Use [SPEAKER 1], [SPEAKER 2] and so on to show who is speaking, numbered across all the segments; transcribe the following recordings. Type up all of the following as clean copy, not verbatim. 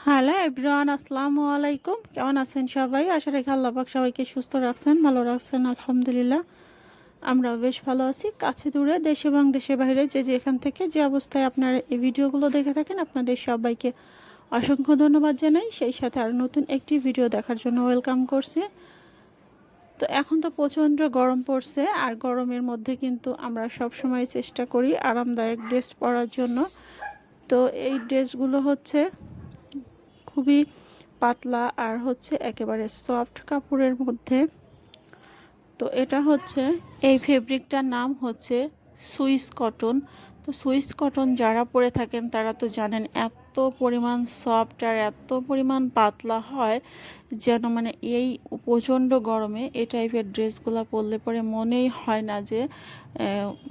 [SPEAKER 1] Hello everyone, আসসালামু আলাইকুম। কেমন আছেন সবাই? আশা রাখি আল্লাহ পাক সবাইকে সুস্থ রাখছেন, ভালো রাখছেন। আলহামদুলিল্লাহ, আমরা বেশ ভালো আছি। কাছে দূরে, দেশে এবং দেশের বাইরে যে যেখান থেকে যে অবস্থায় আপনারা এই ভিডিওগুলো দেখে থাকেন, আপনাদের সবাইকে অসংখ্য ধন্যবাদ জানাই। সেই সাথে আর নতুন একটি ভিডিও দেখার জন্য ওয়েলকাম করছি। তো এখন তো প্রচণ্ড গরম পড়ছে, আর গরমের মধ্যে কিন্তু আমরা সব সময় চেষ্টা করি আরামদায়ক ড্রেস পরার জন্য। তো এই ড্রেসগুলো হচ্ছে খুবই পাতলা আর হচ্ছে একেবারে সফট কাপড়ের মধ্যে। তো এটা হচ্ছে, এই ফেব্রিকটার নাম হচ্ছে সুইস কটন। তো সুইস কটন যারা পরে থাকেন তারা তো জানেন এত পরিমাণ সফট আর এত পরিমাণ পাতলা হয়, যেন মানে এই প্রচণ্ড গরমে এই টাইপের ড্রেসগুলো পরলে পরে মনেই হয় না যে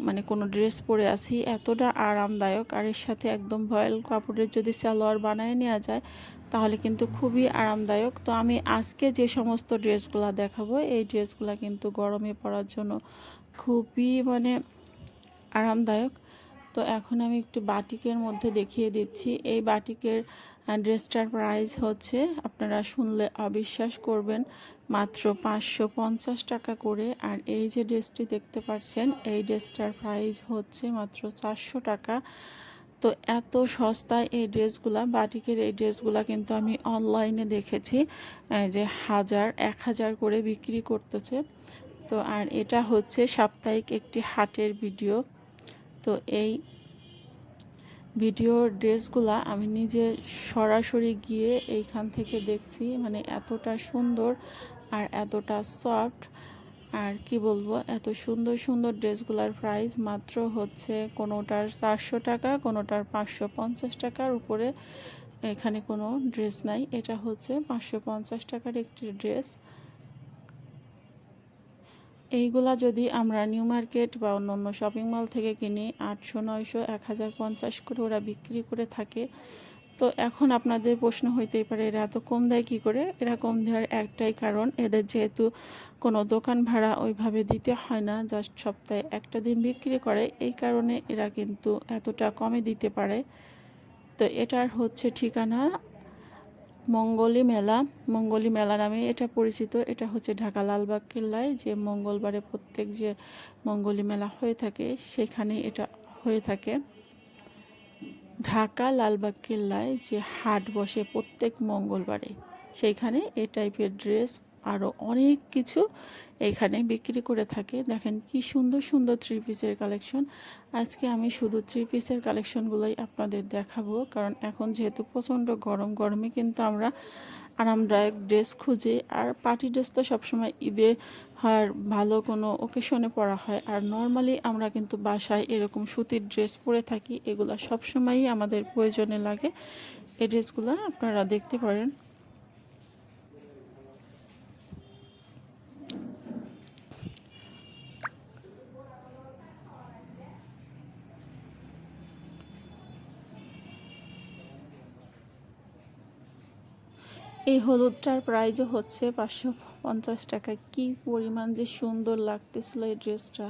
[SPEAKER 1] মানে কোনো ড্রেস পরে আছি। এতটা আরামদায়ক, আর এর সাথে একদম ভয়েল কাপড়ের যদি সালোয়ার বানায় নেওয়া যায় তাহলে কিন্তু খুবই আরামদায়ক। তো আমি আজকে যে সমস্ত ড্রেসগুলো দেখাবো, এই ড্রেসগুলো কিন্তু গরমে পরার জন্য খুবই মানে আরামদায়ক। তো এখন আমি একটু বাটিকের মধ্যে দেখিয়ে দিচ্ছি। এই বাটিকের ড্রেসটার প্রাইস হচ্ছে, আপনারা শুনলে অবিশ্বাস করবেন, মাত্র 550 টাকা করে। আর এই যে ড্রেসটি দেখতে পাচ্ছেন, এই ড্রেসটার প্রাইস হচ্ছে মাত্র 400 টাকা। তো এত সস্তায় এই ড্রেসগুলা, বাটিকের এই ড্রেসগুলা কিন্তু আমি অনলাইনে দেখেছি যে 1000-1000 করে বিক্রি করতেছে। তো আর এটা হচ্ছে সাপ্তাহিক একটি হাটের ভিডিও। তো এই ভিডিওর ড্রেসগুলা আমি নিজে সরাসরি গিয়ে এইখান থেকে দেখছি, মানে এতটা সুন্দর আর এতটা সফট, আর কি বলবো, এত সুন্দর সুন্দর ড্রেসগুলোর প্রাইস মাত্র হচ্ছে কোনোটার 400 টাকা, কোনোটার 550 টাকার উপরে এখানে কোনো ড্রেস নাই। এটা হচ্ছে 550 টাকার একটি ড্রেস। এইগুলা যদি আমরা নিউ মার্কেট বা অন্য অন্য শপিং মল থেকে কিনি 800, 900, 1050 করে ওরা বিক্রি করে থাকে। তো এখন আপনাদের প্রশ্ন হইতেই পারে, এরা এত কম দেয় কী করে? এরা কম দেওয়ার একটাই কারণ, এদের যেহেতু কোনো দোকান ভাড়া ওইভাবে দিতে হয় না, জাস্ট সপ্তাহে একটা দিন বিক্রি করে, এই কারণে এরা কিন্তু এতটা কমে দিতে পারে। তো এটার হচ্ছে ঠিকানা মঙ্গলী মেলা। মঙ্গলী মেলা নামে এটা পরিচিত। এটা হচ্ছে ঢাকা লালবাগ কেল্লায় যে মঙ্গলবারে প্রত্যেক যে মঙ্গলী মেলা হয়ে থাকে, সেখানে এটা হয়ে থাকে। ঢাকা লালবাগ কেল্লায় যে হাট বসে প্রত্যেক মঙ্গলবারে, সেইখানে এই টাইপের ড্রেস আরও অনেক কিছু এইখানে বিক্রি করে থাকে। দেখেন কি সুন্দর সুন্দর থ্রি পিসের কালেকশন। আজকে আমি শুধু থ্রি পিসের কালেকশনগুলোই আপনাদের দেখাবো, কারণ এখন যেহেতু প্রচণ্ড গরম, গরমে কিন্তু আমরা আরামদায়ক ড্রেস খুঁজি। আর পার্টি ড্রেস তো সবসময় ঈদে আর ভালো কোনো ওকেশনে পরা হয়, আর নর্মালি আমরা কিন্তু বাসায় এরকম সুতির ড্রেস পরে থাকি। এগুলো সবসময়ই আমাদের প্রয়োজনে লাগে। এই ড্রেসগুলো আপনারা দেখতে পারেন। এই হলুদটার প্রাইসও হচ্ছে 550 টাকা। কি পরিমাণ যে সুন্দর লাগতেছিল এই ড্রেসটা।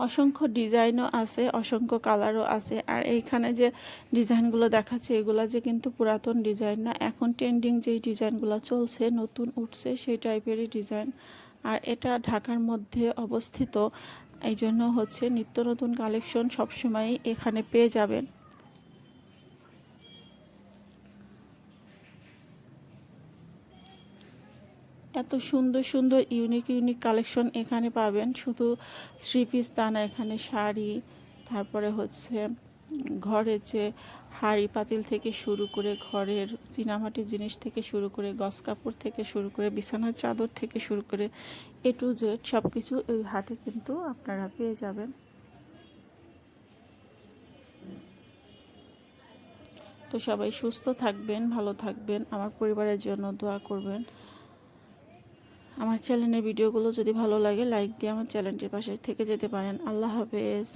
[SPEAKER 1] অসংখ্য ডিজাইনও আছে, অসংখ্য কালারও আছে। আর এইখানে যে ডিজাইনগুলো দেখাচ্ছে, এগুলো যে কিন্তু পুরাতন ডিজাইন না, এখন ট্রেন্ডিং যেই ডিজাইনগুলো চলছে, নতুন উঠছে সেই টাইপেরই ডিজাইন। আর এটা ঢাকার মধ্যে অবস্থিত, এই জন্য হচ্ছে নিত্য নতুন কালেকশন সবসময়ই এখানে পেয়ে যাবেন। এত সুন্দর সুন্দর ইউনিক ইউনিক কালেকশন এখানে পাবেন। শুধু থ্রি পিস তা না, এখানে শাড়ি, তারপরে হচ্ছে ঘরের যে হাঁড়ি পাতিল থেকে শুরু করে, ঘরের চীনামাটির জিনিস থেকে শুরু করে, গস কাপড় থেকে শুরু করে, বিছানার চাদর থেকে শুরু করে, এ টু জেড সব কিছু এই হাটে কিন্তু আপনারা পেয়ে যাবেন। তো সবাই সুস্থ থাকবেন, ভালো থাকবেন, আমার পরিবারের জন্য দোয়া করবেন। আমার চ্যানেলের ভিডিওগুলো যদি ভালো লাগে লাইক দিয়ে আমার চ্যানেলটির পাশে থেকে যেতে পারেন। আল্লাহ হাফেজ।